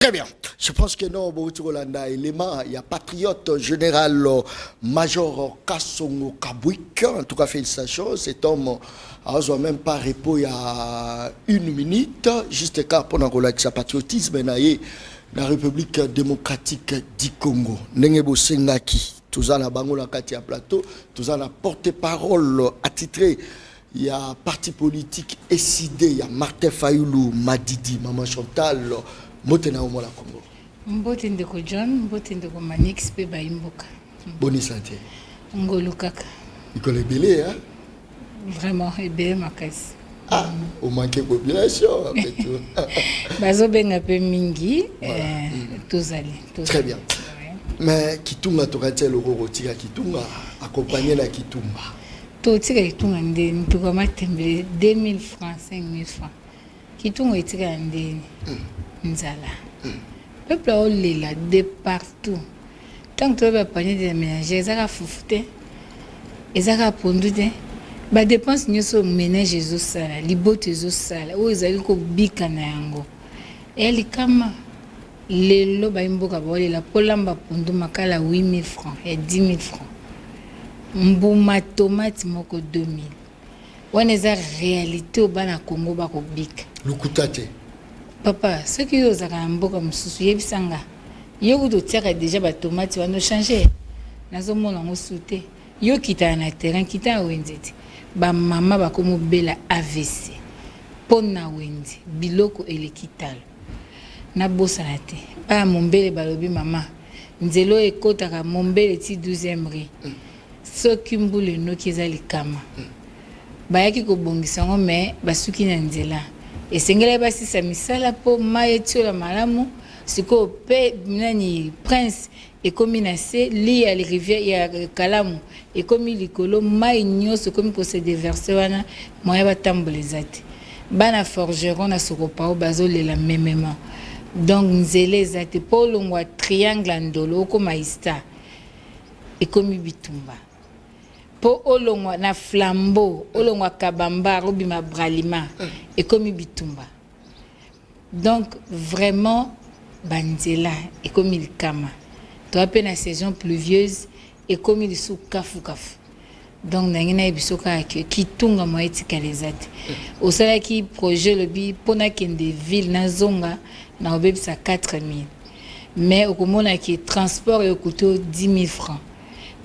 Très bien. Je pense que non, Rolanda, élément, il y a patriote général major Kassongo Kabouik. En tout cas, félicitations. Cet homme n'a même pas répondu il y a 1 minute. Juste car pour sa patriotisme, dans la République démocratique du Congo. Nenebo Sengaki, tout ça, la Bangola Katia Plateau, tout ça, la porte-parole attitré. Il y a parti politique SID, il y a Martin Fayoulou, Madidi, Maman Chantal. Motena au la Congo. Mbote ndeko John, mbote ndeko Manix pe baimboka. Boni santé. Ngolu kaka. Il est belé, hein? Vraiment, ébélé makasi. Ah, au manque de population, après tout. Bazo benga pe mingi, tozali. Très bien. Mais Kitunga tokatel au rotika Kitunga, accompagné la Kitumba. Totika Kitunga ndeni, tukama tembele 2000 francs, 5000 francs. Kitunga itika ndeni. Nzala. Peuple a là de partout. Tant que tu as panier de ménager, ils ont foufoute, ils ont pondu, bah dépense nous sommes ménage les os sala, libote les os sala, ou ils allaient ko bika na yango. Et les kama, les loba imboka ba la polamba pondu makala 8000 francs et 10 000 francs. Mbuma tomate moko 2000. On est en réalité au bana Congo ba ko bika. Lukutate. Papa, ce qui est aux Aramboka Moussou, Yebisanga, Yo do tiaka déjà ba tomate va nous changer. Nazo mona ngo souté. Yo kita na terrain kita wenzeti. Ba mama ba komo bela AVC. Pona wenzi biloko elekitalo. Na bosa na te. Ba mombele balobi mama. Nzelo ekotaka mombele ti 12e rue. Soki mbule no kezali kama. Ba yaki ko bongisa ngo me basuki na nzela. Esengela basi sa misala po maye tiola malamu siko pe nani prince ekomi na se li ya rivière ya Kalamu ekomi likolo mai nyoso komi ko se déverser wana moya batambole zati bana forgeron na sokopa bazo lela memema donc nzele zati po longwa triangle ndolo ko maista ekomi bitumba po olongwa na flambeau olongwa kabamba robima bralima et comme bitumba donc vraiment banzela et comme il kama to appelle la saison pluvieuse et comme il sous kafu donc nangina bisoka ki tunga moetika les ati au sala qui projet le bi pona kende ville na zonga na obebisa 4000 mais au komona qui transport et coûte 10 000 francs.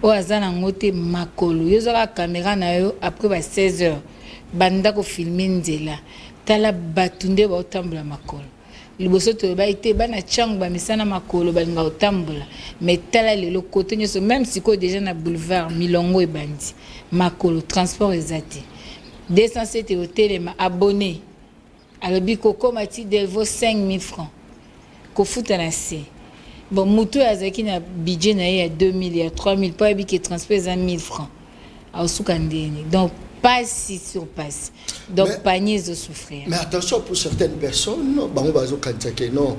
O azana ngote makolo yozaka caméra na yo après ba 16h banda ko filmer nzela tala batunde ba otambola makolo liboso to ba ite bana changu ba misana makolo balinga otambola mais tala lelo côté nyoso même si ko déjà na boulevard Milongo e bandi makolo transport ezati 207 hôtel ma abonné alobi ko komati delvo 5000 francs ko futa na se. Bon, Moutou Azaki na budget na y a 2000, il y a 3000, pas qui transfère 1 000 francs. Donc, pas si surpasse. Donc, mais, panier de souffrir. Mais attention, pour certaines personnes, on va dire non,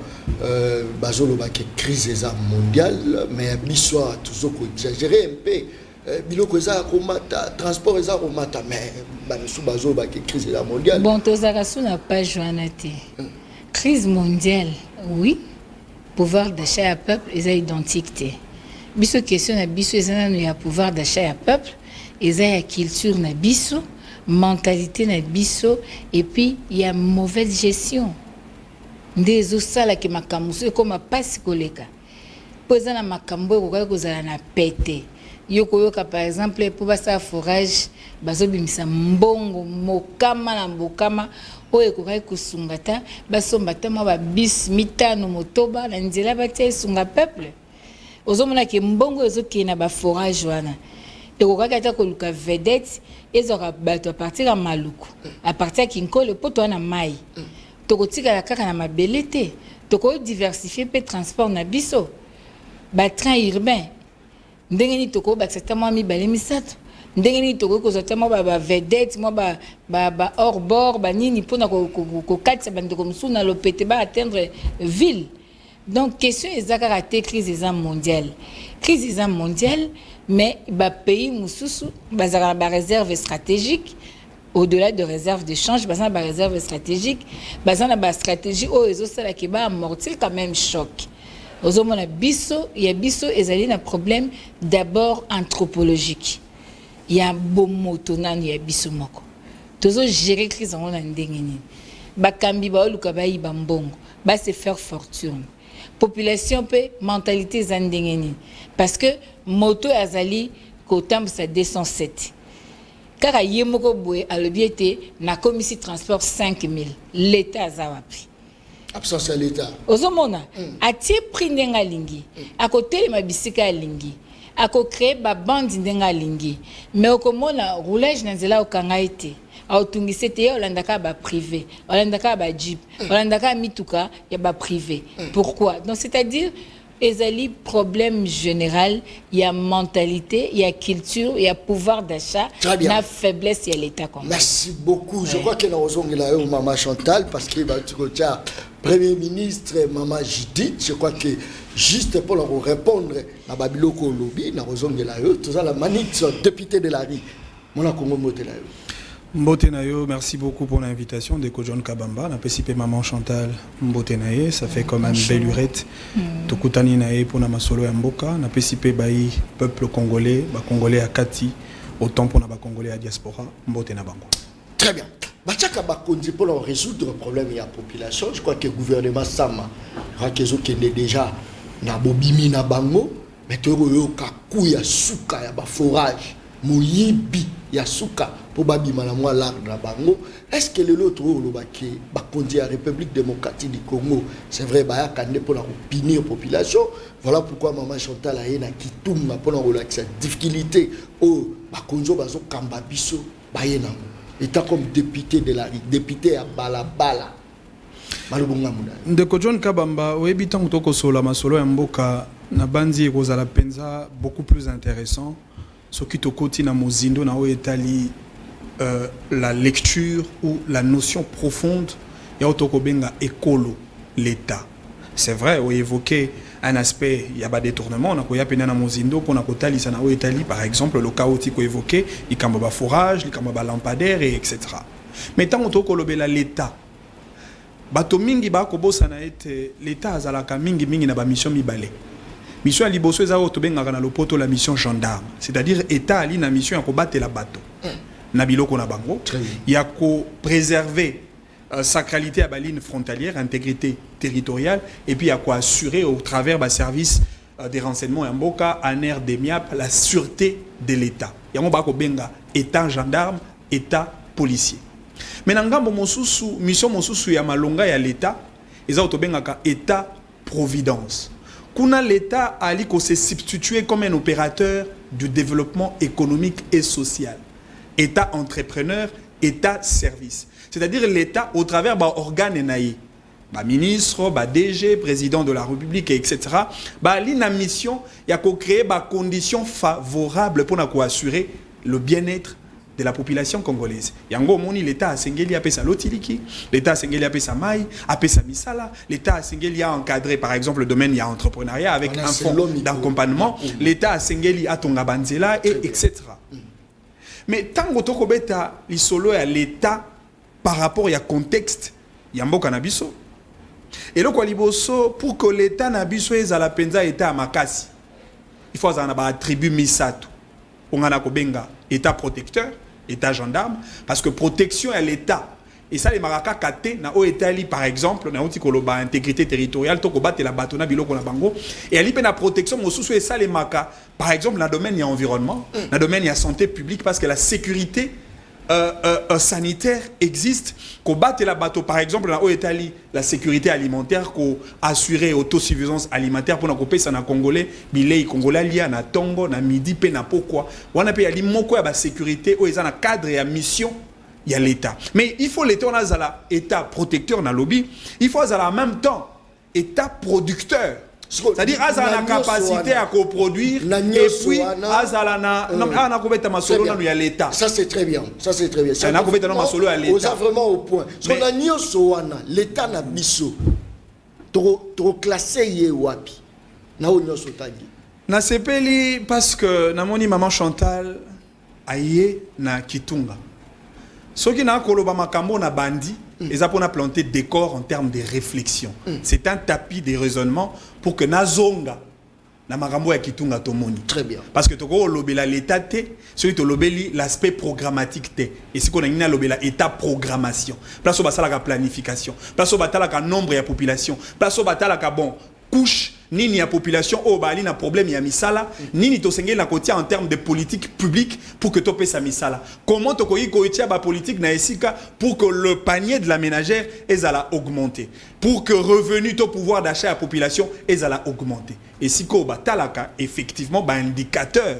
crise mondiale, mais l'histoire toujours exagéré un peu. Biloko za komata, transport za komata, mais banesu bazo ba crise mondiale. Bon, tozakasu n'a pas joanate. Crise mondiale, oui. Pouvoir d'achat à peuple, ils ont identité. Biso question na biso ezana no ya pouvoir d'achat à peuple, ils ont culture na biso, mentalité na biso et puis il y a mauvaise gestion. Des osala ke makamuso comme pas koleka. Posana makambo ko kozala na pété. Yoko yoka par exemple pour basa forage bazo bimisa mbongo mokama na mbokama oye kokai kusungata basombata mwa ba bis mitano motoba na nzela batia sunga peuple ozomona ke mbongo ezoki na ba forage wana ekokaka ta koluka vedette ezoka bato a partir ya maluku a partir ya kinkolo poto na mai tokotika kaka na mabele te toko diversifier pe transport na biso ba train urbain ndenge ni toko ba tsata mwa mibale misato ndenge ni toko ko zata mwa ba vedette mwa ba hors bord ba nini pona ko katsa bandeko msuna lopete ba atteindre ville. Donc question ezaka raté crise mondiale mais ba pays mususu bazaka ba réserve stratégique au-delà de réserve d'échange, basant na réserve stratégique, basant na stratégie où ils ont ça qui va amortir quand même choc. Aux hommes na biso, il y a biso ezali na problème d'abord anthropologique. Il y a bon moto nan il y a biso moko. Tozo gérer crise en na ndenge nini. Ba kambi ba oluka ba yi bambongo, ba se faire fortune. Population pe mentalité za ndenge nini. Parce que moto azali ko tambsa 207. Kaka yemoko boye alobiete na commission transport 5000 l'état azawapi absence à l'état ozomona atie prix ndenga lingi akotele mabisika lingi ako créer ba bande ndenga lingi mais okomona roulage na nzela okanga ete autungise te olandaka ba privé olandaka ba jeep olandaka mituka ya ba privé pourquoi donc c'est-à-dire ezali problème général, il y a mentalité, il y a culture, il y a pouvoir d'achat, il y a faiblesse, il y a l'état. Merci beaucoup. Ouais. Je crois que nous avons Maman Chantal parce que tu as Premier ministre Maman Judith. Je crois que juste pour leur répondre, na Babiloko lobby, nous avons tout ça la manite député de la rue. Mon Congo moté là. Mbotenayo, merci beaucoup pour l'invitation de John Kabamba. Na pesipé Maman Chantal Mbotenaye, ça fait quand même belle lurette. Tokutani nae pour na masolo ya mboka, na pesipé bayi peuple congolais, ba congolais à Kati, autant pour na ba congolais à diaspora, Mbotena bango. Très bien. Bachaka bakonzi pour résoudre le problème de la population, je crois que le gouvernement Sama, rakezo kende déjà na bobimi na bango, mais to yo kakuya suka ya ba forage, moyibi ya suka pour babima na moi l'arbre na bango. Est-ce que l'autre le baki bakonzi la République démocratique du Congo, c'est vrai baya kande pour la opinion population. Voilà pourquoi Maman Chantal a na kitumba pour la relaxer difficulté au bakonzo bazo kamba biso baye nango. État comme député de la rue, député à Balabala. Ndeko John Kabamba, oyebi tango toko sola masolo ya mboka na bandi ekozala penza beaucoup plus intéressant. Soki tokoti na mozindo na o etali la lecture ou la notion profonde ya otoko benga ekolo l'état. C'est vrai, on évoquait un aspect, il y a pas détournement, on a koya pena na mozindo pour na kotali sana o etali par exemple le chaotique évoqué, il kamba forage, il kamba lampadaire et etc. Mais tant on toko lobela l'état. Bato mingi ba ko bosana ete l'état azalaka mingi na ba mission mibale. Mission à liboso eza o tobenga na lopoto la mission gendarme, c'est-à-dire état ali na mission ya ko battre la bateau. Na biloko na bango, il y a ko préserver sacralité à la ligne frontalière, intégrité territoriale, et puis il y a quoi assurer au travers du service des renseignements et Mboka, ANR, DEMIAP, la sûreté de l'État. Il y a un benga État gendarme, État policier. Mais dans le mission Mosusu ya malonga ya l'État, ils ont benga État providence. Kuna l'État a se substituer comme un opérateur du développement économique et social. État entrepreneur, État service. C'est-à-dire l'État au travers d'organes naïs, ministre, DG, président de la République, etc. La mission, il y a créer des conditions favorables pour assurer le bien-être de la population congolaise. Yango moni l'État a sengeli a pesa lotiliki, l'État a sengeli a pesa mai, a pesa misala, l'État a sengeli a encadré par exemple le domaine il y a entrepreneuriat avec un fonds d'accompagnement, l'État a sengeli a tonga banzela et etc. Mais tant que toko beta lisolo ya l'État par rapport au contexte, il y a un cannabis. Et le liboso pour que l'État nabiso eza la penza État makasi. Il faut avoir un attribut misato. On a benga État protecteur, État gendarme, parce que protection à l'État. Et ça les maraka kate na o État par exemple na outi koloba intégrité territoriale to ko battre la batona biloko na bango et ali pe na protection mosusu et ça les maka par exemple dans le domaine il y a environnement, dans le domaine il y a santé publique parce que la sécurité sanitaire existe, qu'on batte la bateau par exemple dans l'Italie, la sécurité alimentaire, qu'on assurer autosuffisance alimentaire pour nous couper ça na congolais, bilei congolais lié na tongo na midi pe na pourquoi on a payé limoko ya sécurité ou ils ont un cadre et une mission il y a l'État. Mais il faut l'État on a l'État protecteur na lobby, il faut en même temps État producteur. C'est-à-dire Azala la capacité à coproduire et puis Azala na na kobeta masolo na ya l'État. Ça c'est très bien. Ça c'est très bien. Ça na kobeta na masolo ya l'État. On est vraiment au point. Parce qu'on a nyoso wana l'État na biso. Trop classé yé wapi. Na o nyoso tangi. Na sepeli parce que na moni Maman Chantal aye na Kitunga. Ce qui n'a koloba makambo na bandi, ils ont planté décor en termes de réflexion. C'est un tapis de raisonnement pour que Nazonga, na makambo ya kitunga tomoni. Très bien. Parce que toko lobela l'état te, celui to lobeli l'aspect programmatique te. Et si qu'on a une lobela état programmation. Place au basala ka planification. Place au batala ka nombre ya population. Place au batala ka bon couche nini ya population o bali na problème ya misala nini to sengeli na kotia en termes de politique publique pour que to pesa misala. Comment to koyi koitia ba politique na esika pour que le panier de la ménagère ezala augmenter. Pour que revenu to pouvoir d'achat à la population ezala augmenter. Et si ko batalaka effectivement ba indicateur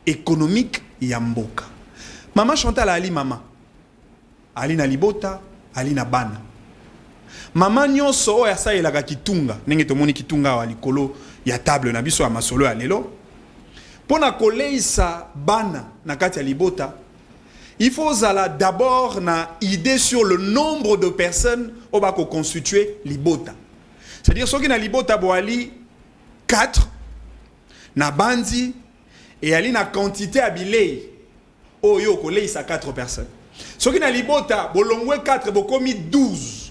économique ya mboka. Maman Chantal ali mama. Ali na libota, ali na bana. Mama nyonso oyo asalelaka kitunga ndenge tomoni kitunga wa likolo ya table na biso ya masolo ya lelo pona koleisa bana na kati ya libota il faut zala d'abord na idée sur le nombre de personnes oyo bako constituer libota, c'est-à-dire soki na libota boali 4 na bandi et ali na quantité ya bilei oyo koleisa 4 personnes, soki na libota bolongwe 4 bokomi 12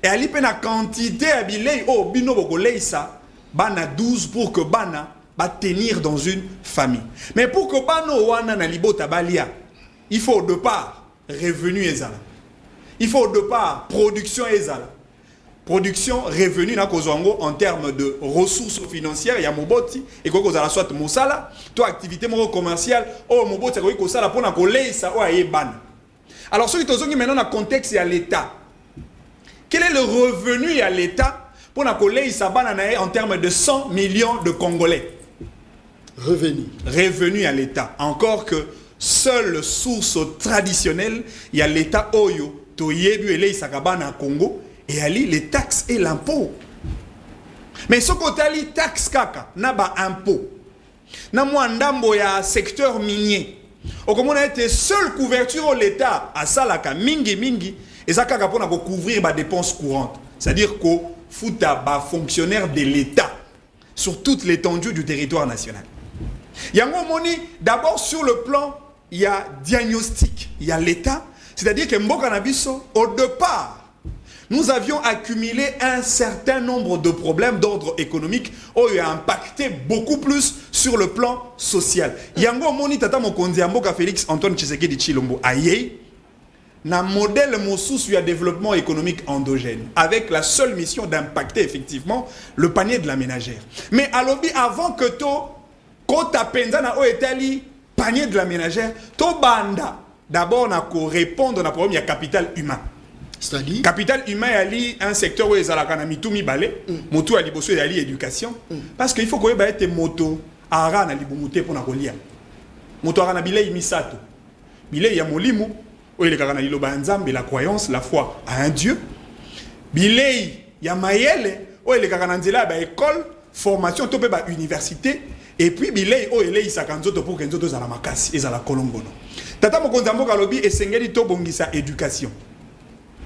et ali pe na quantité à bilei oh bino bokoleisa bana 12 pour que bana ba tenir dans une famille. Mais pour que bano wana na libota balia, il faut de part revenu ezala. Il faut de part production ezala. Production revenu na kozwango en termes de ressources financières ya moboti et ko kozala soit mosala to activité moko commerciale oh moboti ko kozala pona koleisa o aye bana. Alors ceux qui tozongi maintenant na contexte ya l'état. Quel est le revenu à l'État pour la en termes de 100 millions de Congolais? Revenu à l'État. Encore que seule source traditionnelle, il y a l'État Oyo, Toyebu et Sakabana Congo, et ali les taxes et l'impôt. Mais ce côté ali taxe kaka, naba impôt. Namwa ndambo ya secteur minier. Au comme on a été seule couverture de l'État à Salaka, mingi. Et ça, c'est pour couvrir les dépenses courantes. C'est-à-dire qu'on fout à fonctionnaire de l'État sur toute l'étendue du territoire national. Il y a un moment, d'abord sur le plan, il y a diagnostic, il y a l'État. C'est-à-dire que Mbokanabiso, au départ, nous avions accumulé un certain nombre de problèmes d'ordre économique qui ont impacté beaucoup plus sur le plan social. Il y a un moment, Tata Mokonzi Mboka Félix Antoine Tshisekedi Tshilombo Aye, un modèle Mossous à développement économique endogène, avec la seule mission d'impacter effectivement le panier de la ménagère. Mais à l'objet, avant que quand tu as na Oetali, panier de la ménagère, to banda, d'abord na ko répondre na problème, il y a capital humain. C'est-à-dire capital humain, il y a un secteur où il y a mitumi balé, moto à liboso et ali éducation, parce qu'il faut qu'il y ait des motos, ara na libumuté pour na kolia. Moto ara na bilei misato. Bilei ya molimo. Oui, la croyance, la foi à un Dieu. Bilei, il y a Mayele, école, formation, université. Et puis, Bilei, il y a Sakanzoto pour qu'un autre la makasi et la kolongono. Tata Mokonzambo Kalobi et Sengeli to bongisa éducation.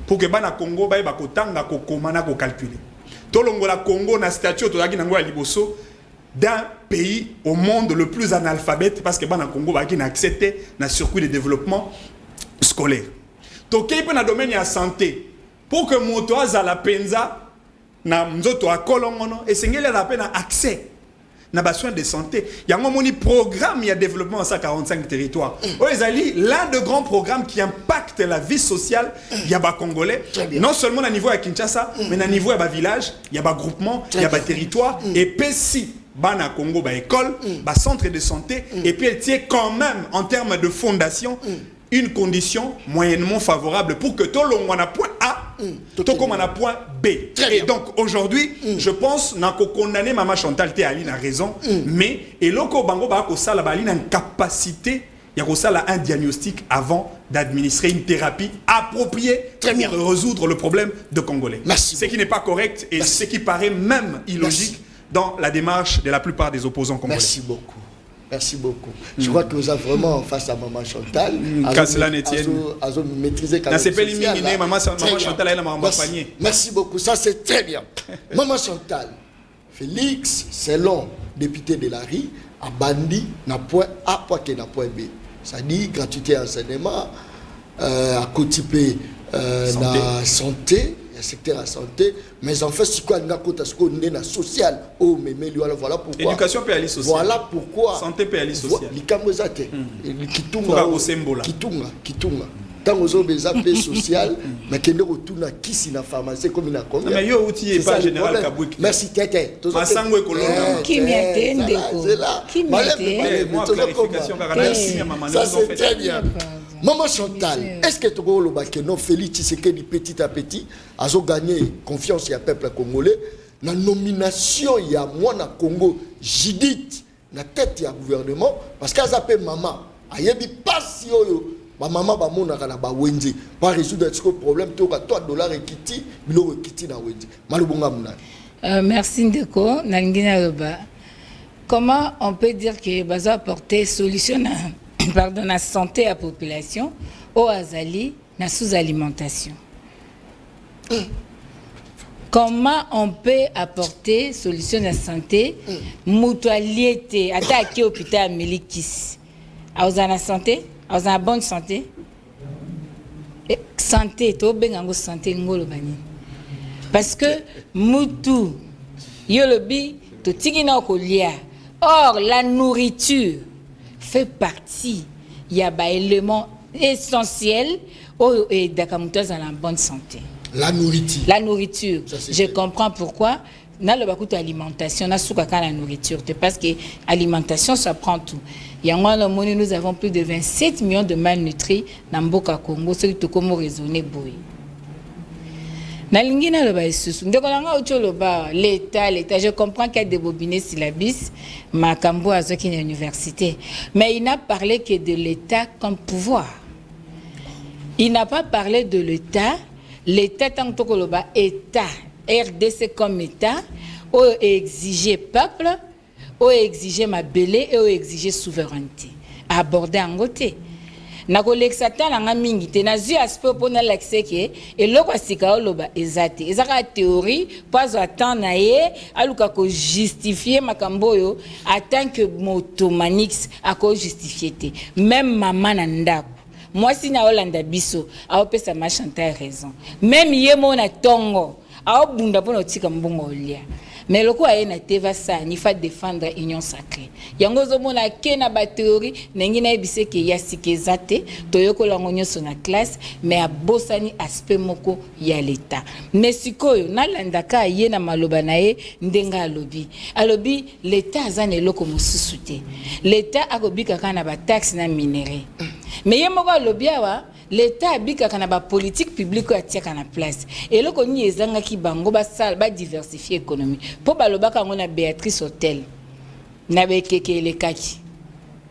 Pour que bana Congo, ba kotanga ko komana ko calculer. Tolongola Congo na statut to daki nango liboso d'un pays au monde le plus analphabète parce que bana Congo ba ki na accepté na circuit de développement scolaire. Toké pe na domaine ya santé pour que moto azala penza na nzoto akolongono et sengeli la peine accès na besoin de santé. Il y a un programme de développement en 145 territoires. L'un des grands programmes qui impacte la vie sociale, il y a des Congolais, non seulement au niveau de Kinshasa, mais au niveau de village, il y a des groupements, il y a des territoires. Et puis si Bana Congo, école, centre de santé, et puis il y a quand même en termes de fondation, une condition moyennement favorable pour que tout le monde ait point A, tout le monde ait point B. Et donc aujourd'hui, je pense que condamner Maman Chantal Théali a raison, mais et loko bango ba ko sala ba une capacité, il y a ko sala un diagnostic avant d'administrer une thérapie appropriée pour résoudre le problème de Congolais. Merci. Ce qui n'est pas correct et ce qui paraît même illogique dans la démarche de la plupart des opposants congolais. Merci beaucoup. Merci beaucoup. Je crois que nous avons vraiment face à Maman Chantal. À maîtriser Merci beaucoup. Ça, c'est très bien. Maman Chantal, Félix, selon député de la RI, a bandi, n'a point A, point T, n'a point B. Ça dit gratuité enseignement, à côté la santé, le secteur de la santé, mais en fait, c'est quoi la social. Oh, mais voilà pourquoi. Éducation peut aller social. Voilà pourquoi. Santé peut aller social. Kitunga. Tant aux autres paix social, mais qui ne retourne à qui si la pharmacie comme il a combien. Mais yo outil est pas général Kabouik. Merci Tete. Masango et Colombo. Qui m'attend Qui moi clarification ça c'est très bien. Maman Chantal, est-ce que tu vois que non Félix Tshisekedi petit à petit a gagné confiance au peuple congolais? La nomination il y a moi na Congo Judith na tête du gouvernement parce qu'elle s'appelle maman. Ayebi pas yo maman ba monaka na ba wenzi pas résoudre ce problème to ka $3 ekiti biloko ekiti na wenzi malubonga muna. Merci Ndeko Nalingina Loba. Comment on peut dire que baza apporter solution pardon la santé à la population au azali na sous-alimentation? Comment on peut apporter solution à la santé mutualité attaquer hôpital Melikis à la santé à la bonne santé santé to bengango santé ngolo bani parce que mutu yolobi to tigina ko lia. Or la nourriture fait partie il y a un élément essentiel et d'akamutas dans la bonne santé. La nourriture. Je comprends pourquoi. Dans le bakouto alimentation, na soukaka la nourriture. Parce que alimentation, ça prend tout. Nous avons plus de 27 millions de malnutris dans Mboka Congo. C'est tout comment raisonner boy. Nalingina le baïsus. L'État, je comprends qu'il y a des bobinets syllabis, Makambo à qui est université. Mais il n'a parlé que de l'État comme pouvoir. Il n'a pas parlé de l'État. L'État tant que le bas État, RDC comme État, ou exiger peuple, ou exiger ma belé, et ou exiger souveraineté. Aborder en côté. Nako l'exata langa mingi te na zu aspect pour na l'accès qui et loko sika loba ezate ezaka théorie pas attendre na ye aluka ko justifier makambo yo en tant que motomanix a ko justifier te même maman na ndako moi si na Hollanda biso a opesa ma Chantal raison même yemo na tongo a obunda pour tika mbongo olia. Mais le coup a une teva ça, il faut défendre l'union sacrée. Yango zomona kena ba théorie, nengina ebise ke yasike zate, toyoko langonyo sona classe, mais a bosani aspect moko ya l'état. Mais sikoyo na landaka yena maloba nae ndenga alobi. Alobi l'état azane loko mususute. L'état akobika kana ba taxe na minerai. Mais yemoko alobi awa l'État abika kana ba politique publique a tia kana place. Et le koni ezanga ki bango ba sal ba diversifier économie. Po baloba ka ngona Béatrice Hotel. Na bekeke le kaki.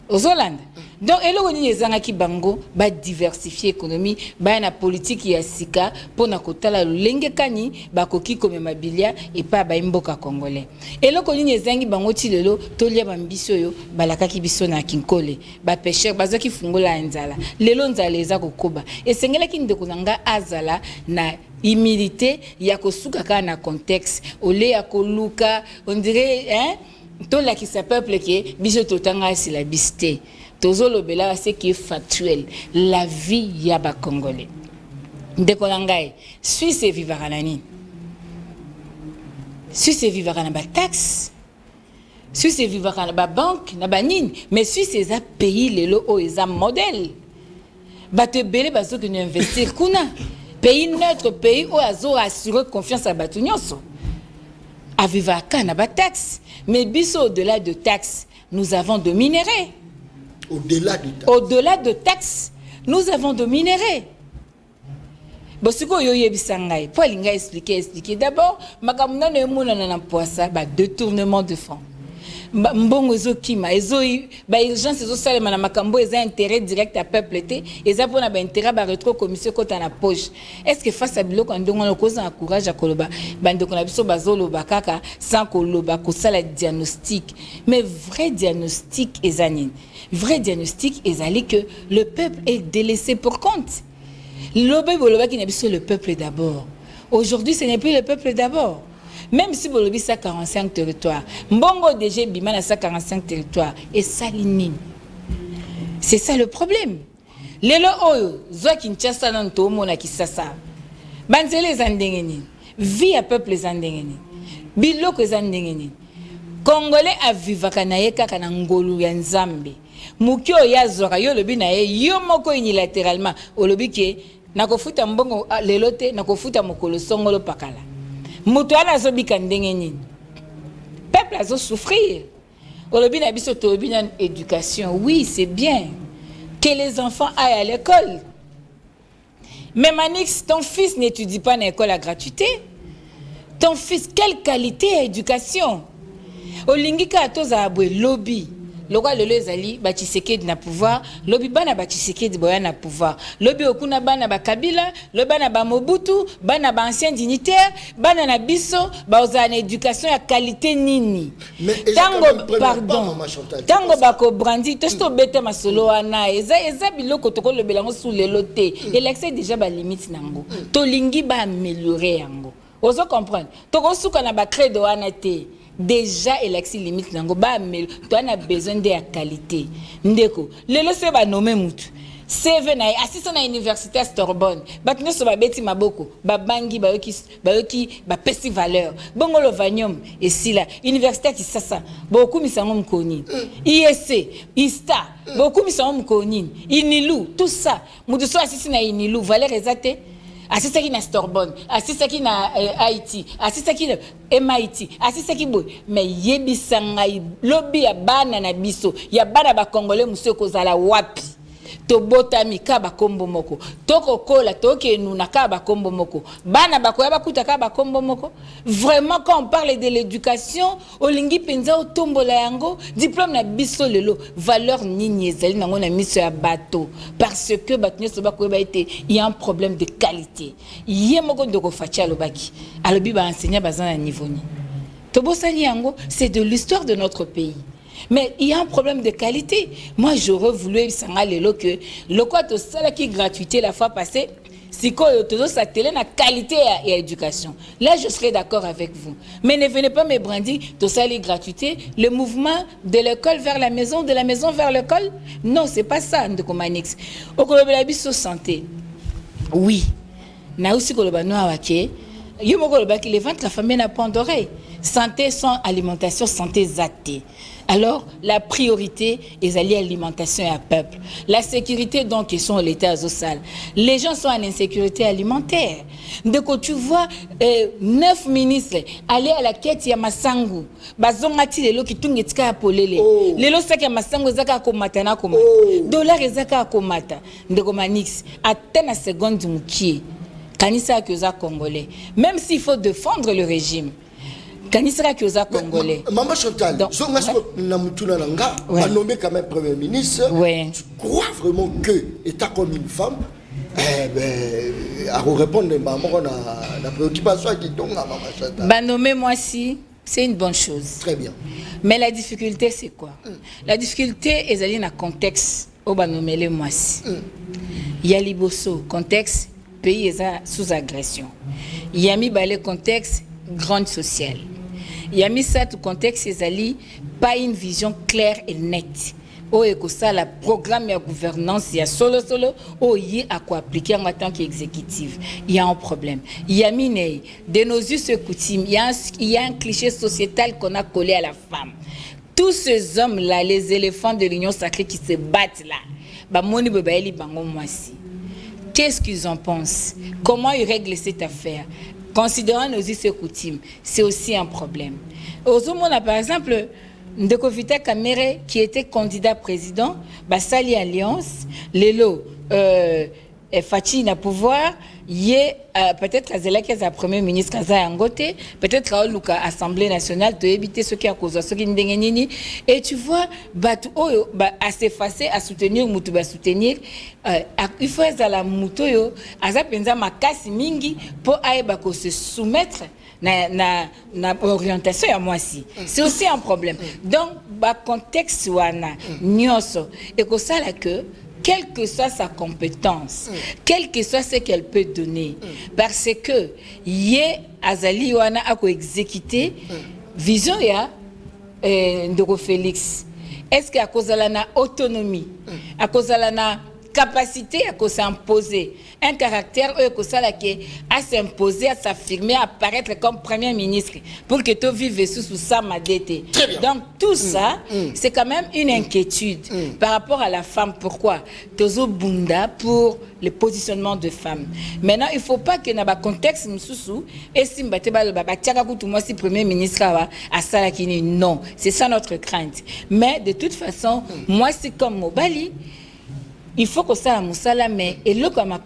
Ozolanda. Donc et le koni ezanga ki bango ba diversifier économie ba na politique ya sika po na kotala lolenge kani ba koki comme mabilia et pas ba mboka congolais. Et le koni ezangi bango ti lelo tolia ba mbiso yo balaka ki biso na kinkole ba pêcheur bazaki fungola nzala. Lelo nzala eza kokoba. Et sengela ki ndeko nanga azala na humilité ya kosuka ka na contexte ole ya koluka on dirait hein to la qui sa peuple qui biso totanga si la biste. Tozolo bela ce qui est factuel, la vie yaba congolais. Ndekolangay, Suisse et vivaranani. Suisse et vivarana ba taxe. Suisse et vivarana ba banque na banine, mais Suisse est un pays lelo o est un modèle. Ba te belé ba zo que nous investir kuna. Pays neutre, pays où azo assurer confiance à batunyoso. A vivaka na ba taxe, mais biso au-delà de taxes, nous avons de minéraux. Au-delà de taxes, nous avons de minéraux. Bon, ce que je veux dire, Paul a expliqué. D'abord, makamuna ne mouna na poisa, détournement de fonds. Mbongo zo kima, ezo ba urgence ezo salema na makambo eza intérêt direct à peuple té, eza pona ba intérêt ba retro commission kota na poche. Est-ce que face à biloko ndongo na koza na courage à koloba, bandeko na biso bazolo bakaka sans koloba ko sala diagnostic. Mais vrai diagnostic ezanine. Vrai diagnostic ezali que le peuple est délaissé pour compte. Lobe boloba ki na biso le peuple d'abord. Aujourd'hui, ce n'est plus le peuple d'abord. Même si vous avez 45 territoires, Mbongo DG Bima na 45 territoires et Salinine. C'est ça le problème. lelo oyo zwa Kinshasa na ntomona kisasa banzele eza ndenge nini vie ya peuple eza ndenge nini biloko eza ndenge nini Congolais avivaka na ye kaka na ngolu ya nzambe muki oyo yazwaka yo lobi na ye yo moko unilatéralement olobi ke nakofuta mbongo lelo te nakofuta mokolo songolo pakala mutu ala azobika ndenge nini peuple azo souffrir olobi na biso to lobi na éducation oui c'est bien que les enfants aillent à l'école mais Manix ton fils n'étudie pas à l'école à gratuité ton fils quelle qualité d'éducation olingika atoza abwe lobby lokwa lelo ezali ba Tshisekedi na pouvoir lobby bana ba Tshisekedi boya na pouvoir lobby okuna bana ba Kabila lobby bana ba Mobutu bana ba ancien dignitaire bana na biso ba oza na éducation ya qualité nini tango pardon tango bako brandi to sto bete masolo wana eza biloko to ko lobelango sous lelo te election déjà ba limite nango to lingi ba améliorer yango ozo comprendre to ko suka na ba credo wana te déjà eleksi limite nango ba mais toi na besoin de la qualité ndeko lelo se ba nommer mutu CV na assistant na université Sorbonne batno so ba beti maboko ba bangi ba yoki ba pesi valeur bongo lo vanium et sila université Kisasa beaucoup misango mkoni IEC ISTA beaucoup misango mkoni Inilu tout ça mutu so assistant na Inilu valeur ezate assistant na Sorbonne assistant na Haïti assistant na MIT assistant boy mais yebisanga lobby ya bana na biso ya bana ba congolais musio kozala wapi to botami ka ba kombo moko toko kola toke nuna ka ba kombo moko bana bakoya bakuta ka ba kombo moko vraiment quand on parle de l'éducation olingi penza otombola yango diplôme na biso lelo valeur nini ezali nango na miso ya bato parce que bato nyoso bakoya ba été il y a un problème de qualité yé moko ndoko fatia lobaki alobi ba enseignant bazana niveau ni to bosani yango c'est de l'histoire de notre pays. Mais il y a un problème de qualité. Moi, j'aurais voulu que le quoi de ça qui est gratuité la fois passée, c'est que ça télé la qualité et l'éducation. Là, je serais d'accord avec vous. Mais ne venez pas me brandir tout ça les gratuité, le mouvement de l'école vers la maison, de la maison vers l'école. Non, c'est pas ça, Ndokomanix. Au Kolobelabiso santé. Oui. Na aussi Kolobano Awake. Yomo Kolobaki, les ventes, la famille n'a pas d'oreille. Santé sans alimentation, santé zaté. Alors, la priorité est à l'alimentation et à peuple. La sécurité, donc, ils sont l'État azosal. Les gens sont en insécurité alimentaire. Donc, tu vois, 9 ministres aller à la quête ya Masangu. Bazongati lelo kitungetika apolele. Lelo saki ya Masangu zaka komata na komata. Dollar zaka komata. Ndeko Manix, à la seconde mukie. Kanisa kyoza congolais. Même s'il faut défendre le régime. Kanisera Kyoza congolais. Maman Chantal, Namutuna Nanga a nommé quand même Premier ministre. Ouais. Tu crois vraiment que, état comme une femme, à répondre à la préoccupation qui tombe à Maman Chantal? Bah, nommer moi si, c'est une bonne chose. Très bien. Mais la difficulté, c'est quoi? La difficulté est dans le contexte où bah nommer les moi si. Il y a Liboso, contexte, pays est sous agression. Il y a mis le contexte, grande sociale. Il y a mis ça tout contexte, c'est pas une vision claire et nette. Oh, et que ça, le programme de gouvernance, il y a solo, oh, il y a à quoi appliquer en tant qu'exécutif. Il y a un problème. Il y a mis de nos us et coutumes, il y a un cliché sociétal qu'on a collé à la femme. Tous ces hommes-là, les éléphants de l'Union sacrée qui se battent là, bah, moni bebaeli bango moisi. Qu'est-ce qu'ils en pensent? Comment ils règlent cette affaire? Considérant nos us et coutumes, c'est aussi un problème. Ozomona, par exemple, Ndeko Vita Kamere, qui était candidat président, Sali Alliance, Lelo, Fachi na pouvoir, peut-être la premier ministre Kaza Angote, peut-être à Luka Assemblée nationale, de éviter ce qui a causé ce qui n'dengenini. Et tu vois, à s'effacer, à soutenir, Moutou, à soutenir, il faut être à la Moutoyo, à Zapenza Makasi Mingi, pour aïbako se soumettre na orientation à moi si. C'est aussi un problème. Donc, contexte wana, nyoso, et que ça là que, quelle que soit sa compétence, quel que soit ce qu'elle peut donner, parce que yé azali wana a exécuté vision ya Ndoko Félix. Est-ce qu'à cause de la autonomie, à cause de la capacité à s'imposer, un caractère à s'imposer, à s'affirmer, à apparaître comme premier ministre pour que tu vives sous ça ma dette. Donc tout ça, c'est quand même une inquiétude par rapport à la femme. Pourquoi? Tozo Bunda pour le positionnement de femmes. Maintenant, il ne faut pas que dans le contexte et si si premier ministre à Salakini, non, c'est ça notre crainte. Mais de toute façon, moi c'est comme Mobali. Il faut que ça la mais et le comme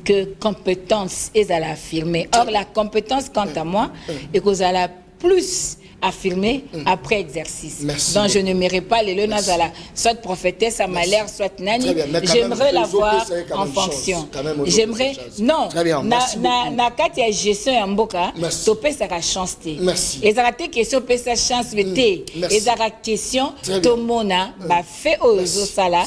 que compétence est à l'affirmer. Or la compétence quant à moi est que ça la plus affirmé après exercice. Merci. Donc je ne mérite pas les Nazala, soit prophétesse à malheur, soit nani. J'aimerais la voir en fonction. J'aimerais non. Na Katia gestion en boka, topé ça la chance té. Et ça raté question pe sa chance té. Et ça la question tomona ba fait aux sala.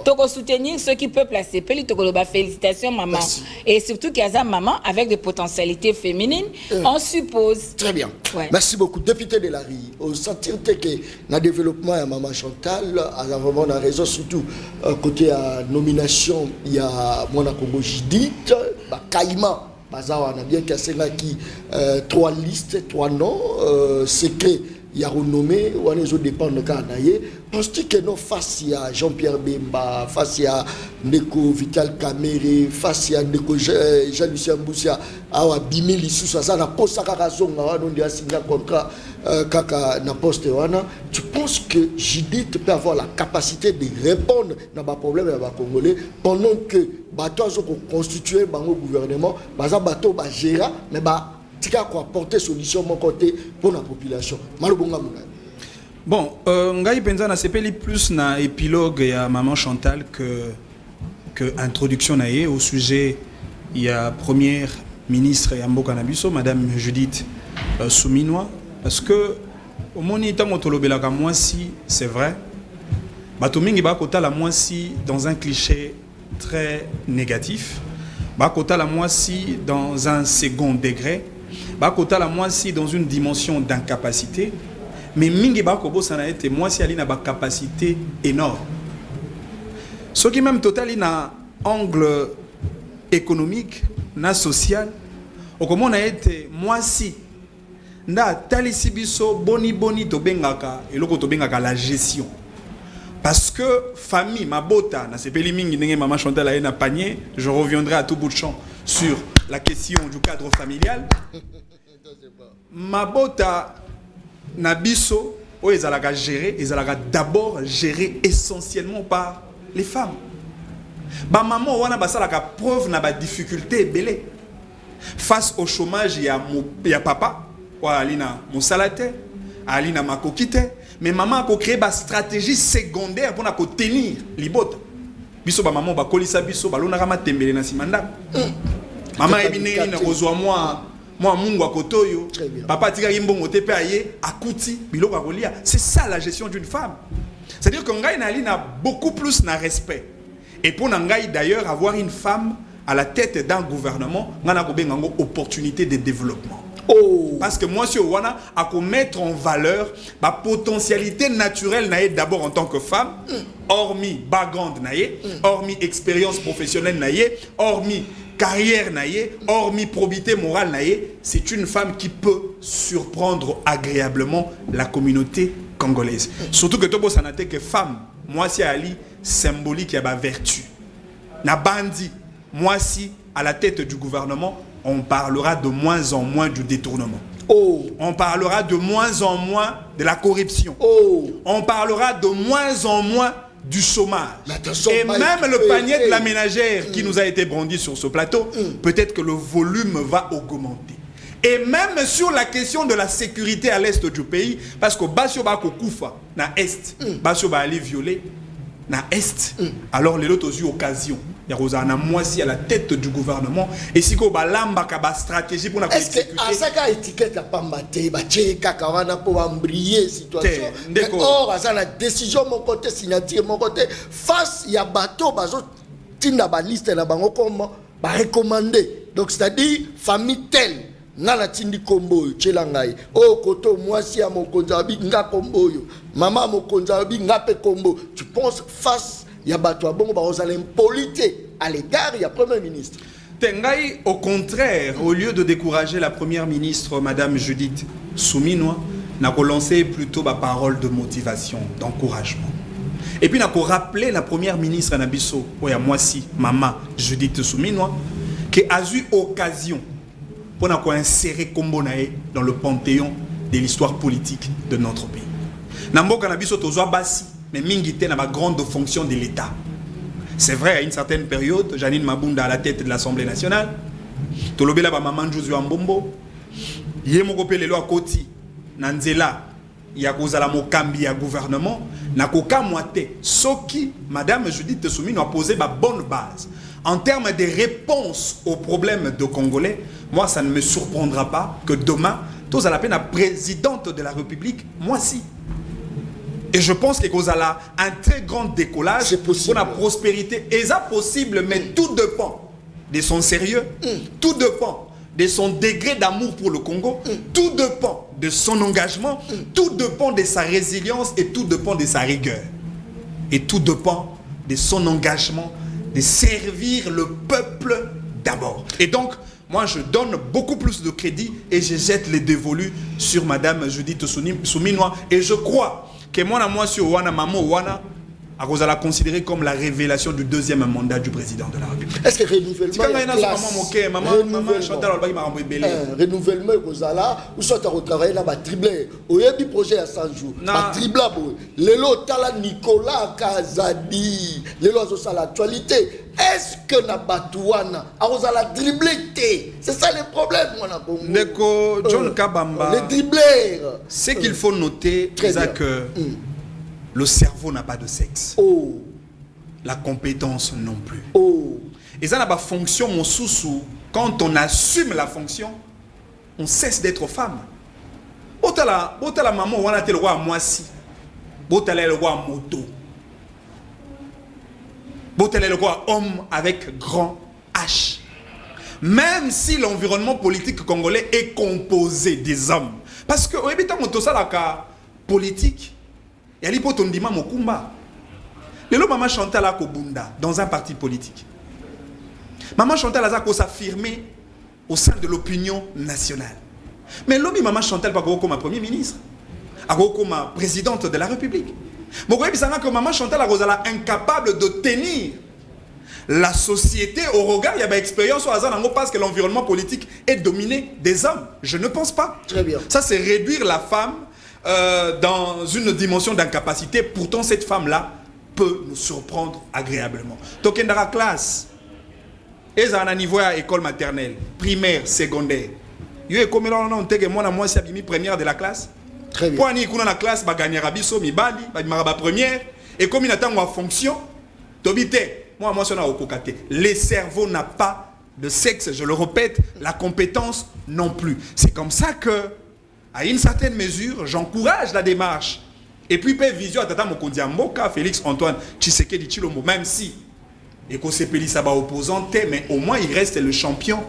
Toko soutenir ceux qui peuvent placer peli toko ba félicitations maman. Et surtout qu'il y a ça maman avec des potentialités féminines, on suppose. Très bien. Merci beaucoup. Député de la RI, au sentir que le développement de Maman Chantal a vraiment la raison, surtout côté à nomination, il y a Mwana Congo Judith, Kaima, on a bien cassé qui 3 listes, 3 noms, c'est que il y a renommé, ou les autres dépendent de Kanaye. Pense-tu que nous, face à Jean-Pierre Bemba, face à Ndeko Vital Kamere, face à Ndeko Jean-Lucien Boussia, à Bimé Lissou, ça n'a pas ça raison, on a signé un contrat kaka na poste wana. Tu penses que Judith peut avoir la capacité de répondre à nos problèmes à Congolais pendant que bateau a constitué le gouvernement, bateau va gérer, mais qui a apporté solution mon côté pour la population. Bon, ngai penza na sepeli plus na épilogue ya Maman Chantal que introduction naie au sujet il y a première ministre ya mboka na biso madame Judith Souminois parce que au moni tango tolobelaka mwasi c'est vrai bato mingi ba kota la mwasi dans un cliché très négatif ba kota la mwasi dans un second degré bakota la moi si dans une dimension d'incapacité mais mingi bakobo ça na été moi si ali na ba capacité énorme ce qui même total na angle économique na social au comment a été moi si nda talisi biso boni to bengaka eloko to bengaka la gestion parce que famille mabota na sepeli mingi ndenge Maman Chantal a na panier je reviendrai à tout bout de champ sur la question du cadre familial. Mabota Nabiso, où ils allaient gérer, ils allaient d'abord gérer essentiellement par les femmes. Ba maman wana basala ka preuve na ba difficulté belé. Face au chômage, il y a papa, ou alina musalate, alina makokite, mais maman a créé ba stratégie secondaire pour na ko tenir libota. Biso ba maman ba kolisa biso ba lona rama tembele na simanda. Maman ebineri na kozwa moi mungu akotoyo papa tika yimbongo te pe aye akuti biloko akolia. C'est ça la gestion d'une femme. C'est-à-dire que ngai na ali na beaucoup plus na respect. Et pour ngai d'ailleurs avoir une femme à la tête d'un gouvernement, ngana ko bengango opportunité de développement. Oh. Parce que moi, si Owana a mettre en valeur ma potentialité naturelle naïe d'abord en tant que femme, hormis background naïe, hormis expérience professionnelle naïe, hormis carrière naïe, hormis probité morale naïe, c'est une femme qui peut surprendre agréablement la communauté congolaise. Surtout que Tobo Sanate que femme, moi si Ali symbolique y a ma vertu. Na bandi, moi si à la tête du gouvernement, on parlera de moins en moins du détournement. Oh. On parlera de moins en moins de la corruption. Oh. On parlera de moins en moins du chômage. Et même le panier de la ménagère qui nous a été brandi sur ce plateau, peut-être que le volume va augmenter. Et même sur la question de la sécurité à l'est du pays, parce que Basio Bako Koufa, na est, Basio ba aller violer, na est, alors les autres ont eu occasion. Il y a Rosanna Moisi à la tête du gouvernement. Et si vous avez une stratégie pour la sécurité. Est-ce que à étiquette la pambate, kakawana pour embrayer situation. Or, à la décision mon côté, signature mon côté, face il y a bateau, bazo tinda ba liste na bango comme ba recommander. Donc c'est-à-dire famille telle. Nana tindi kombo chelangai. Oh koto Moisi à mon konzabi nga kombo yo. Maman mon konzabi nga pe kombo. Tu penses face il y a bateau bon ba ozala impolité à l'égard il y a premier ministre. Tengai, au contraire, au lieu de décourager la première ministre, Madame Judith Souminwa, n'a lancé plutôt ma parole de motivation, d'encouragement. Et puis, n'a rappelé la première ministre Nabiso, moi si, maman Judith Souminwa, qui a eu occasion pour insérer Kombonae dans le panthéon de l'histoire politique de notre pays. Namboka Nabiso Tozoa Bassi, mais Mingite n'a pas grande fonction de l'État. C'est vrai, à une certaine période, Janine Mabunda à la tête de l'Assemblée nationale, Tolobela ba maman Josué Mbombo, Yemoko Pelelo à Koti, Nanzela, Yakozala Mokambi à gouvernement, Nakoka Moate, Soki, Madame Judith Soumine a posé ma bonne base. En termes de réponse aux problèmes de Congolais, moi ça ne me surprendra pas que demain, tous à la peine la présidente de la République, moi si. Et je pense que vous avez un très grand décollage pour la prospérité. Et ça possible, mais tout dépend de son sérieux, tout dépend de son degré d'amour pour le Congo, tout dépend de son engagement, tout dépend de sa résilience et tout dépend de sa rigueur. Et tout dépend de son engagement de servir le peuple d'abord. Et donc, moi je donne beaucoup plus de crédit et je jette les dévolus sur Madame Judith Souminwa. Et je crois que moi sur Wana Mamo Wana à cause de la considérer comme la révélation du deuxième mandat du président de la République. Est-ce que renouvellement renouvellement kozala ou soit à retravailler là ba tripler au yebi projet à 100 jours ba tripla boy lelo tala Nicolas Kazadi lelo zo ça l'actualité. Est-ce que na batouana a kozala dribbler? C'est ça le problème moi na Congo. Neko John Kabamba. Les dribblers. Ce qu'il faut noter c'est que le cerveau n'a pas de sexe. Oh. La compétence non plus. Oh. Et ça n'a pas fonction, mon sous-sous. Quand on assume la fonction, on cesse d'être femme. Botala maman, on a été le roi à Moissi. Botala le roi à Moto. Botala le roi homme avec grand H. Même si l'environnement politique congolais est composé des hommes. Parce que, au début, ça la politique. Il y a l'hypotondima Mokumba. Le maman Chantal a Kobunda dans un parti politique. Maman Chantal a s'affirmer au sein de l'opinion nationale. Mais l'homme maman Chantal pas comme ma premier ministre, comme ma présidente de la République. Bon, que maman Chantal a incapable de tenir la société au regard il y a une expérience au hasard parce que l'environnement politique est dominé des hommes. Je ne pense pas. Très bien. Ça c'est réduire la femme dans une dimension d'incapacité. Pourtant, cette femme-là peut nous surprendre agréablement. Donc, dans la classe, et à un niveau à école maternelle, primaire, secondaire, il y a combien de temps moi c'est première de la classe. Très bien. Pour aller dans la classe, bah gagner rabiso, mi bali, bah première. Et comme il attend en fonction, tobité, moi c'est au kokate. Les cerveaux n'a pas de sexe, je le répète, la compétence non plus. C'est comme ça que à une certaine mesure, j'encourage la démarche. Et puis, vision à Tata Mokondi Mboka, Félix Antoine Tshisekedi Tshilombo, même si Eko Sepeli Saba opposant, mais au moins il reste le champion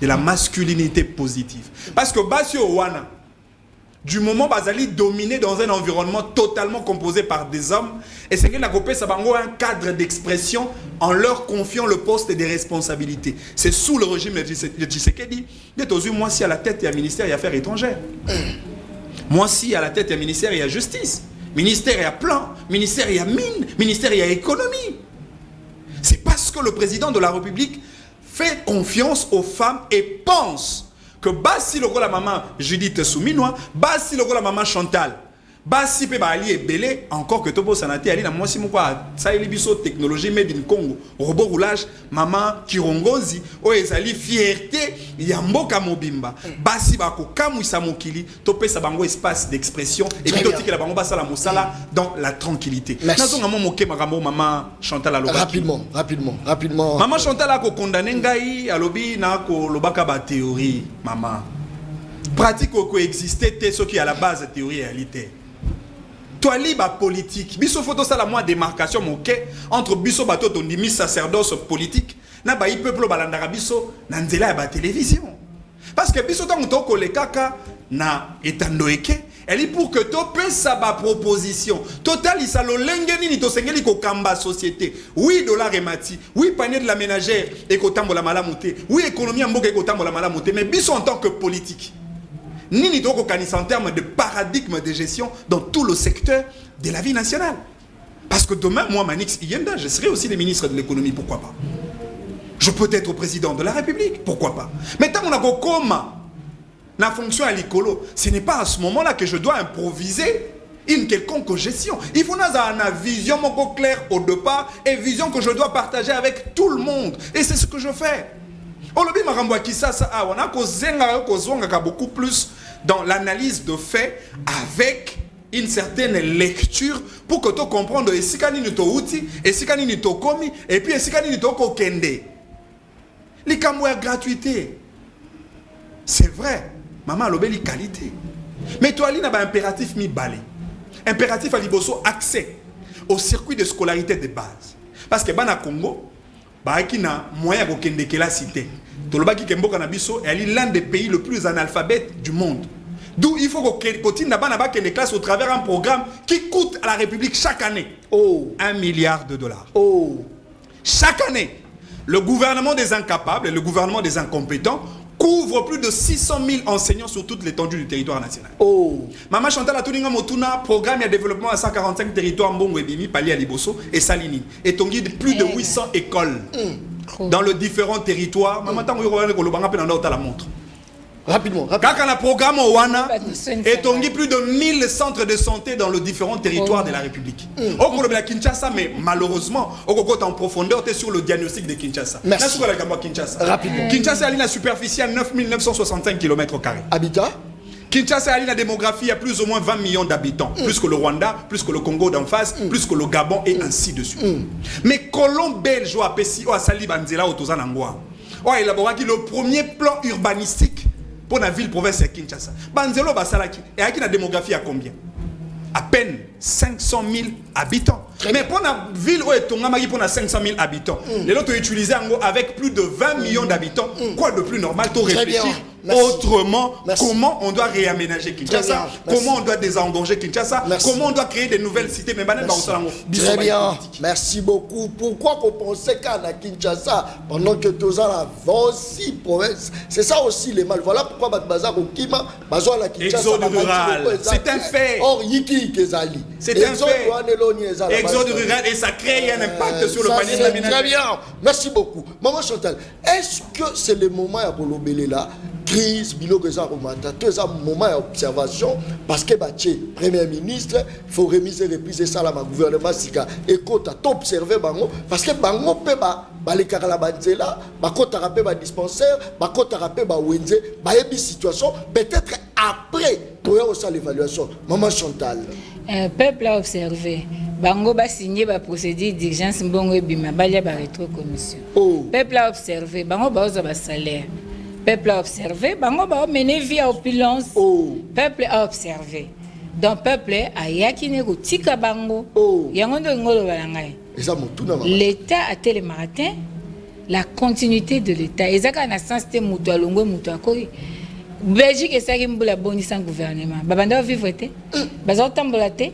de la masculinité positive. Parce que Basio Wana, du moment Bazali dominé dans un environnement totalement composé par des hommes, et c'est que la Copé Sabango a un cadre d'expression en leur confiant le poste des responsabilités. C'est sous le régime de Tshisekedi, moi si à la tête il y a ministère des Affaires étrangères. Moi si à la tête il y a ministère il y a justice. Ministère il y a plan, ministère il y a mine, ministère il y a économie. C'est parce que le président de la République fait confiance aux femmes et pense que basi logo la maman Judith Souminwa, basi logo la maman Chantal, basi pe bali et belé encore que tobo sanati ali na moi si moko ça eli biso technologie made in Congo, robot roulage maman Kirongozi o ezali fierté ya mboka mobimba. Basi ba ko kamwisa mokili to pesa bango espace d'expression et puis toti que la bango basala mosala dans la tranquillité. Nazo ngamo moke makambo maman Chantal aloba. Rapidement. Maman Chantal a ko condamné ngai alobi na ko lobaka ba théorie maman. Pratique ko exister te ce qui à la base théorie et réalité. Toi libre politique, biso photo ça la moi démarcation moké entre biso bato tondimi sacerdoce politique na ba peuple balandaka biso na nzela ya ba télévision. Parce que biso tant to ko le kaka na etandoeke Elle dit pour que tu puisses sa proposition. Total, il s'allo lengeni ni to sengeli ko kamba société. Oui, dollar et mati. Oui, panier de la ménagère et ko tambola malamouté. Oui, économie mboka et ko tambola malamouté. Mais biso en tant que politique. Ni to ko kanisa en termes de paradigme de gestion dans tout le secteur de la vie nationale. Parce que demain, moi, Manix Iyenda, je serai aussi le ministre de l'économie, pourquoi pas? Je peux être président de la République, pourquoi pas? Mais tant qu'on a comment la fonction à l'icolo, ce n'est pas à ce moment-là que je dois improviser une quelconque gestion. Il faut avoir une vision claire au départ et vision que je dois partager avec tout le monde. Et c'est ce que je fais. On a beaucoup plus dans l'analyse de faits avec une certaine lecture pour que tu comprennes et si tu to outil et si tu to komi et puis si tu to kokende. Les camouères gratuité. C'est vrai. Maman a l'obéli qualité. Mais toi, il y a un impératif mi balé. Impératif à liboso accès au circuit de scolarité de base. Parce que bana Congo, bah qui n'a moyen de kende que la cité. Toloba ki kembo kanabiso, elle est l'un des pays le plus analphabète du monde. D'où il faut que continue d'abord des classes au travers un programme qui coûte à la République chaque année 1 milliard de dollars. Chaque année, le gouvernement des incapables et le gouvernement des incompétents couvre plus de 600 000 enseignants sur toute l'étendue du territoire national. Maman Chantal Atuninga Motuna, programme de développement à 145 territoires Mbongo et Bimi, Pali à Liboso et Salini. Et Tongi plus de 800 écoles dans les différents territoires. Maman Tango Yorobane Kolobanga Penanda Ota la montre. Rapidement. Quand on a programme au Wana, et on a plus de 1000 centres de santé dans les différents territoires de la République. Au problème de Kinshasa, mais malheureusement, au côté en profondeur, tu es sur le diagnostic de Kinshasa. Merci. Rapidement. Kinshasa a une superficie à 9 965 km². Habitat. Kinshasa a une démographie à plus ou moins 20 millions d'habitants. Plus que le Rwanda, plus que le Congo d'en face, plus que le Gabon et ainsi de suite. Mais Colomb belge ou Apessi ou Asali Banzela ou Tozanangwa a élaboré le premier plan urbanistique pour la ville-province de Kinshasa. Banzelo Basalaki. Et avec une démographie à combien? À peine 500 000 habitants. Mais pour la ville où est Tongamagi pour 500 000 habitants, les autres utilisés avec plus de 20 millions d'habitants. Quoi de plus normal pour réfléchir autrement? Comment on doit réaménager Kinshasa? Comment on doit désengorger Kinshasa? Comment on doit créer de nouvelles cités? Très bien. Merci beaucoup. Pourquoi qu'on pensait qu'à Kinshasa, pendant que tous ans 26 provinces, c'est ça aussi les mal. Voilà pourquoi Bazar au Kima, Bazar la Kinshasa. Exode rural. C'est un fait. Or, Yiki Kezali. C'est un fait. Exode rural et ça crée un impact sur le panier de la ménage. Très bien. Merci beaucoup. Maman Chantal, est-ce que c'est le moment à Bolobélé là? Crise, biloko eza komata, tout ça moment d'observation parce que Premier ministre, il faut remiser reprise ça là ma gouvernement sika écoute à t'observer bango parce que bango pe les karala banzela, kota rapé dispensaire, kota rapé wenze, yebi situation peut-être après pour ça l'évaluation. Maman Chantal. Peuple a observé. Bango ba signé ba procédure d'urgence mbongo bima balia ba rétro commission. Peuple a observé. Bango ba oza ba salaire. Peuple a observé. Bango ba mener vie à opulence. Peuple a observé. Donc peuple a yakine ko tika bango. Yango ndo ngolo balangai. L'État a tel matin la continuité de l'État. Ezaka na sens te mutu alongo mutu akori. Belgique et ça qui me boni sans gouvernement. Babanda vivre te. Bazao tambolate.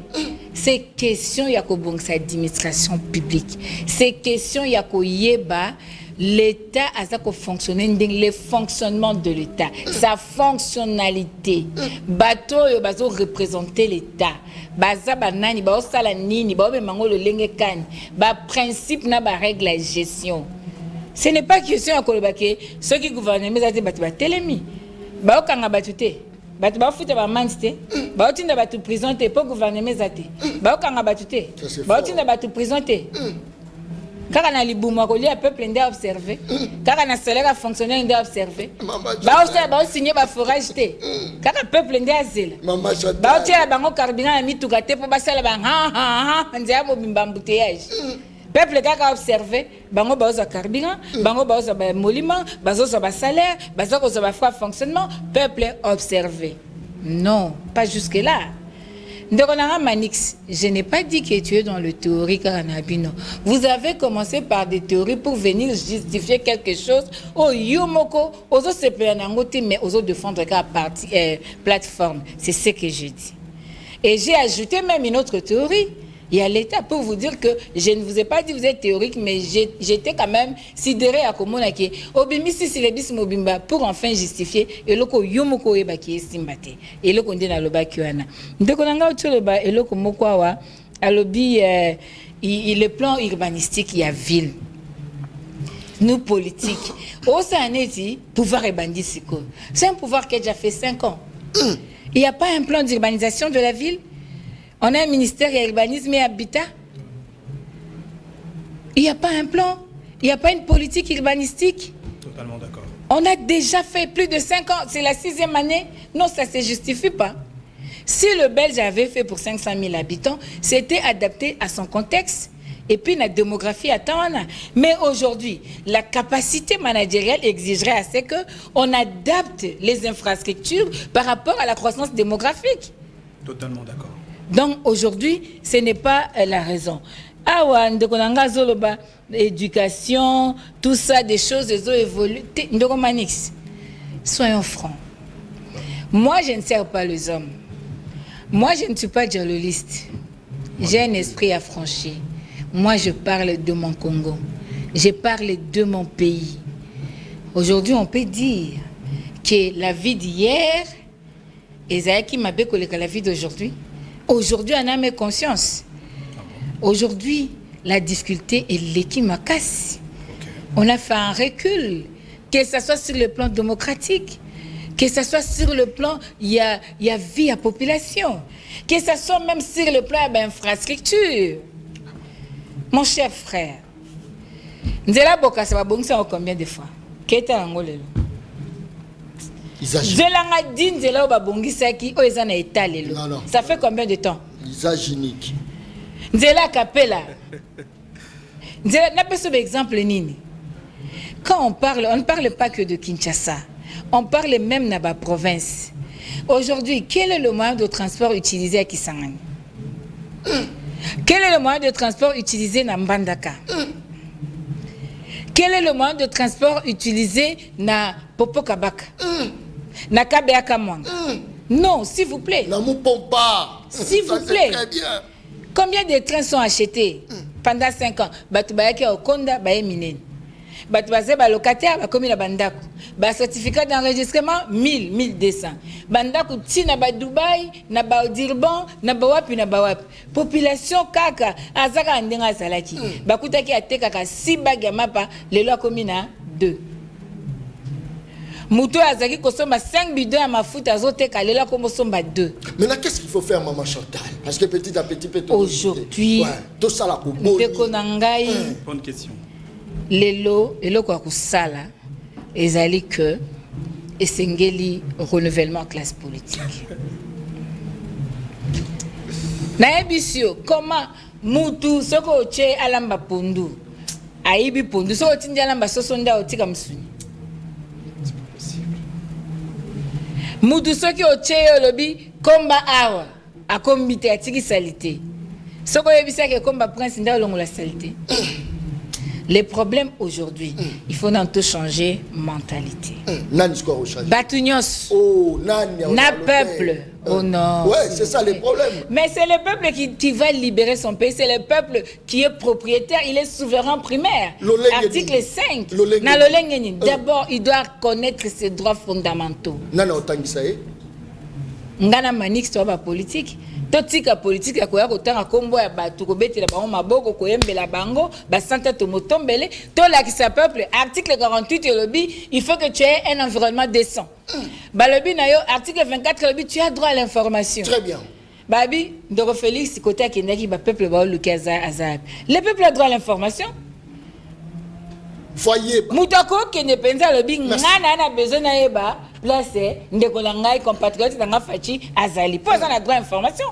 C'est question yako bon sa administration publique. C'est question yako yeba l'État a ça ko fonctionner le fonctionnement de l'État, sa fonctionnalité. Bateau yo bazo représenter l'État. Baza banani ba osala nini ba be mango le lenge kani. Ba principe na ba règle de gestion. Ce n'est pas question ya kolobake ceux qui gouvernent mais ati batu ba telemi. Ba okanga batu te. Batu ba futa ba mandite. Ba otinda batu prison te pour gouvernement zate. Ba okanga batu te. Ba otinda batu prison te. Kaka na libumu akolia peuple ndé observer. Kaka na salaire fonctionnaire ndé observer. Ba osala ba signer ba forage te. Kaka peuple ndé azela. Ba otia bango carburant na mituka te pour basala ba nzea mo bimbambouteillage. Peuple kaka observer bango ba oza carburant, bango ba oza ba monument, ba oza ba salaire, ba oza ba frais fonctionnement, peuple observer. Non, pas jusque là. Manix, je n'ai pas dit que tu es dans le théorie Karanabino. Vous avez commencé par des théories pour venir justifier quelque chose. Oh, Yomoko, aux autres se plaindre, mais aux autres défendre la plateforme. C'est ce que je dis. Et j'ai ajouté même une autre théorie. Il y a l'État pour vous dire que je ne vous ai pas dit vous êtes théorique, mais j'étais quand même sidéré à Komonake. Obimisi Silebis Mobimba pour enfin justifier et loko yomoko ebaki simbate. Et loko ndena loba kiwana. Ndekonanga utoloba et loko mokwawa alobi le plan urbanistique il y a ville. Nous politiques. Au Saneti, pouvoir et bandit siko. C'est un pouvoir qui a déjà fait 5 ans. Il n'y a pas un plan d'urbanisation de la ville. On a un ministère de l'urbanisme et habitat. Il n'y a pas un plan. Il n'y a pas une politique urbanistique. Totalement d'accord. On a déjà fait plus de 5 ans. C'est la 6e année. Non, ça ne se justifie pas. Si le Belge avait fait pour 500 000 habitants, c'était adapté à son contexte. Et puis la démographie attend. Mais aujourd'hui, la capacité managériale exigerait à ce qu'on adapte les infrastructures par rapport à la croissance démographique. Totalement d'accord. Donc aujourd'hui, ce n'est pas la raison. Awa, ndekonanga zoloba, éducation, tout ça, des choses, elles ont évolué. Ndekomanix, soyons francs. Moi, je ne sers pas les hommes. Moi, je ne suis pas dialoliste. J'ai un esprit affranchi. Moi, je parle de mon Congo. Je parle de mon pays. Aujourd'hui, on peut dire que la vie d'hier, Esaïki m'a bécolé que la vie d'aujourd'hui. Aujourd'hui, on a mes consciences. Aujourd'hui, la difficulté est l'équipe m'a cassé. On a fait un recul, que ce soit sur le plan démocratique, que ce soit sur le plan, il y a vie à population, que ce soit même sur le plan d'infrastructure. Mon cher frère, Nzela Boka, ça va bonser combien de fois? Qu'est-ce que ça fait combien de temps? Isaginique. Nzela Kapela. Nzela n'a pas ce exemple nini. Quand on ne parle pas que de Kinshasa. On parle même de la province. Aujourd'hui, quel est le moyen de transport utilisé à Kisangani? Quel est le moyen de transport utilisé à Mbandaka? Quel est le moyen de transport utilisé à Popokabaka? Na Kabeaka Mwang? Non, s'il vous plaît. S'il vous plaît. Très bien. Combien de trains sont achetés pendant 5 ans? Batubayaki Okonda, Baye Minen. Batubaze locataire, Bakomi la Bandako. Certificat d'enregistrement, 1000, 1200. Bandako, Tina ba Dubaï, na ba Dirban, na ba Wapi, na ba Wapi. Population Kaka, Azaka Andenga Salaki. Bakutaki Atekaka, 6 bagues à mapa, les lois communes 2. Moutou Azaki Kosoma 5 bidons à ma foot à Zoteka, les lois comme Somba 2. Maintenant, qu'est-ce qu'il faut faire, Maman Chantal? Parce que petit à petit, aujourd'hui, tout ça la bonne question. Les lots quoi que ça là, ezali que esengeli renouvellement classe politique. Na ebisio comment mutu soko che alamba pondu aibi pondu soko tinja alamba sosonda otika msuni. Mutu soki oche olobi komba awa akombite atiki salité. Soko yebisa ke komba prince nda olongola salité. Les problèmes aujourd'hui, il faut dans tout changer mentalité. Batunios, na peuple, oh non. Ouais, c'est ça le problème. Mais c'est le peuple qui va libérer son pays, c'est le peuple qui est propriétaire, il est souverain primaire. Article 5. D'abord, il doit connaître ses droits fondamentaux. Ngana manix to ba politique. Totika politique ya koya kotanga kombo ya batu ko betela bango maboko ko yembela bango ba santa to motombele to la ki sa peuple article 48 et lobby il faut que tu aies un environnement décent. Ba lobby na yo article 24 lobby tu as droit à l'information. Très bien. Babi Ndoro Félix côté akendaki ba peuple ba lukaza azab. Le peuple a droit à l'information. Foyer. Moutako qui ne pensa lobby ngana na besoin na yeba. Place ndeko na ngai compatriote na nga fachi azali poza na droit information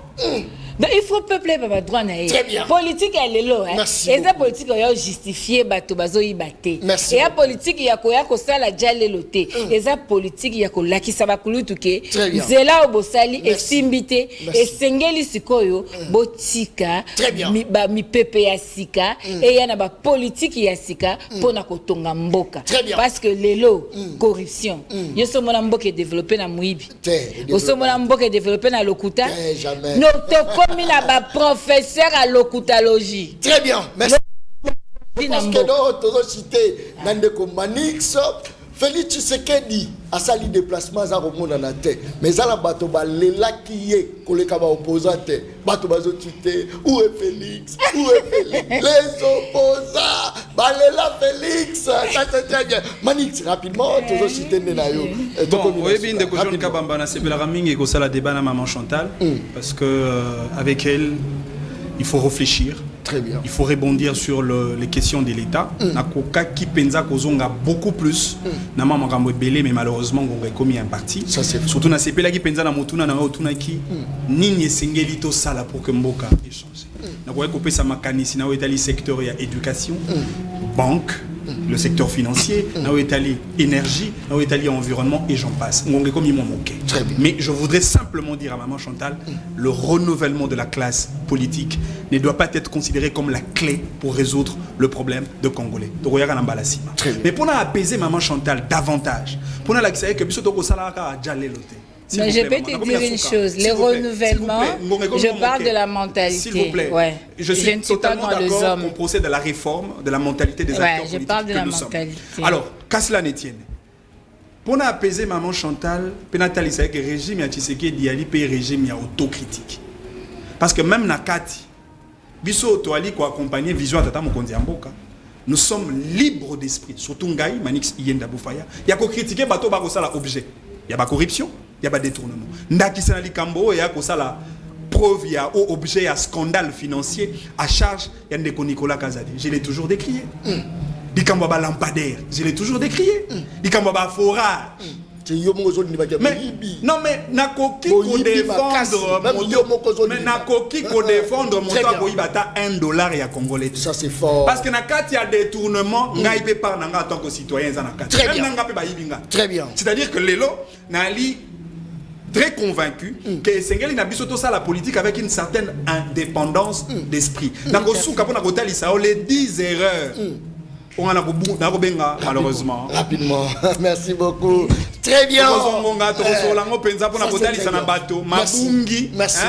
Donc il faut peupler par droit na Très bien. politique elle est là Merci et ça politique il y a justifier bato bazo yibate Merci et la politique il y a ko sala jale loté et ça politique il y a ko lakisa bakulutu ke Très bien. zela obosali et Merci. simbité Merci. et sengeli sikoyo botika Très bien. mi pepe ya sika et y a na ba politique ya sika pona kotonga mboka Très bien. parce que lelo corruption yo so mona mboka développer na muibi so mona mboka développer na lokuta jamais. no to komi na ba professeur à l'okutalogie. Très bien, merci. Parce que Dinambo. nous avons cité Nandeko Manix, Félix Tshisekedi a sali déplacement à Romona na te. Mais ça la bato ba lela qui est koleka ba opposante. Bato bazo tuté où est Félix? Où est Félix? Les opposants ba lela Félix. Ça c'est très bien. Manix rapidement nous avons cité Nenayo. Bon, oui, bien de John Kabamba na sepela ramingi ko sala débat na maman Chantal parce que avec elle il faut réfléchir. Très bien. Il faut rebondir sur les questions de l'État. Nakoka qui penza kozonga beaucoup plus. Na mama kambo belé mais malheureusement on a commis un parti. Ça c'est fou. Surtout na sepela qui penza na motuna na otuna ki nini sengeli to sala pour que mboka échange. Nakoka ko pesa makanisi na otali secteur ya éducation, banque, le secteur financier, na otali énergie, na otali environnement et j'en passe. Ngongé comme mon moqué. Très bien. Mais je voudrais simplement dire à maman Chantal, le renouvellement de la classe politique ne doit pas être considéré comme la clé pour résoudre le problème de Congolais. Très bien. Mais pour apaiser maman Chantal davantage, pour la que Mais je peux te dire une chose, le renouvellement, je parle de la mentalité. S'il vous plaît, Ouais. je suis ne suis pas totalement dans les d'accord hommes. qu'on procède à la réforme de la mentalité des acteurs Je politiques parle de que la nous sommes. mentalité. Alors, qu'à cela ne tienne, pour apaiser maman Chantal, Penatali c'est que le régime ya Tshisekedi yali pe régime ya autocritique. Parce que même Nakati, biso toali ko accompagner vision tata mokonzi ya mboka. Nous sommes libres d'esprit, surtout Ngai, Manix Yenda Boufaya. Il y a ko critiquer bato ba ko sala objet. Il y a pas corruption, il y a pas détournement. Ndaki Senali Kambo il y a ko sala preuve, il y a objet, il y a scandale financier à charge, il y a Nicolas Kazadi. Je l'ai toujours décrié. Dikambo ba lampadaire, je l'ai toujours décrié. Dikambo ba forage. Mais non mais nakoki ko défendre mais nakoki ko défendre mon temps ko ibata $1 ya congolais. Ça c'est fort. Parce que nakati ya détournement ngai pe par nanga en tant que citoyen za nakati. Très bien. Nanga pe ba yibinga. Très bien. C'est-à-dire que lelo nali très convaincu que Sengeli na biso to ça la politique avec une certaine indépendance d'esprit. Nakosuka pona kotalisa les 10 erreurs. On a malheureusement. Rapidement. Merci beaucoup. Très bien.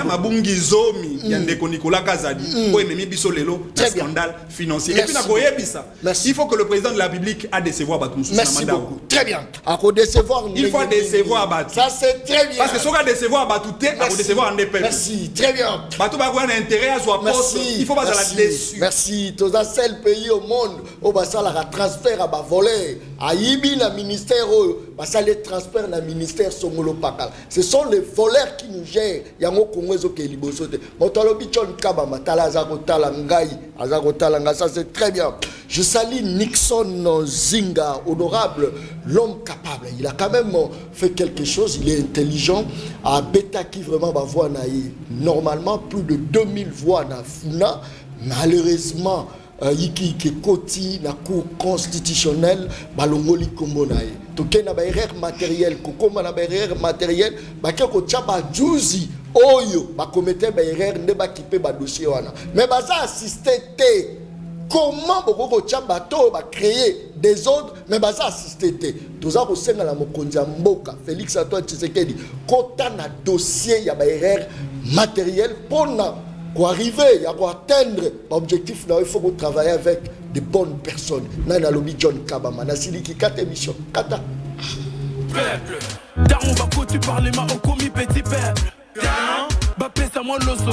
Mabungi zomi yandeko Nicolas Kazadi ko ememi biso lelo scandale financier. Et puis il faut que le président de la République a décevoir Batou. Merci beaucoup. Très bien. Il faut décevoir Batou. Ça c'est très bien. Parce que si on décevoir Batou, on va décevoir un DP. Merci. Très bien. Batou va avoir un intérêt à soi poste. Il faut pas la déçu. Merci. Tous les seuls pays au monde où la transfert à ba voler à Ibi na ministère ça les transfert na ministère Songolo Pakal. Ce sont les voleurs qui nous gèrent. Yango Kongozo ke libosote. Motalo bichon kaba matala azakotala ngai azakotala nga ça c'est très bien. Je salue Nixon Zinga, honorable, l'homme capable. Il a quand même fait quelque chose, il est intelligent. À Beta qui vraiment va voir normalement plus de 2000 voix na Funa. Malheureusement yiki ke koti na cour constitutionnelle balongoli kombonaye toke na ba erreur matériel kokoma na ba erreur matériel bake ko tchaba juzi oyo ba commettre ba erreur nde ba kipe ba dossier wana mais baza assister te comment boko tchaba to ba créer des ordres mais baza assister te toza ko senga la mokonzi mboka Félix Antoine Tshisekedi kota na dossier ya ba erreur matériel pona pour arriver à atteindre l'objectif, il faut travailler avec de bonnes personnes. Nana Lobi John Kabama, Nasili qui 4 émissions. Kata. Peuple, Daron Bako, tu parles ma au commis petit peuple. Bah, pèse à moi l'osso.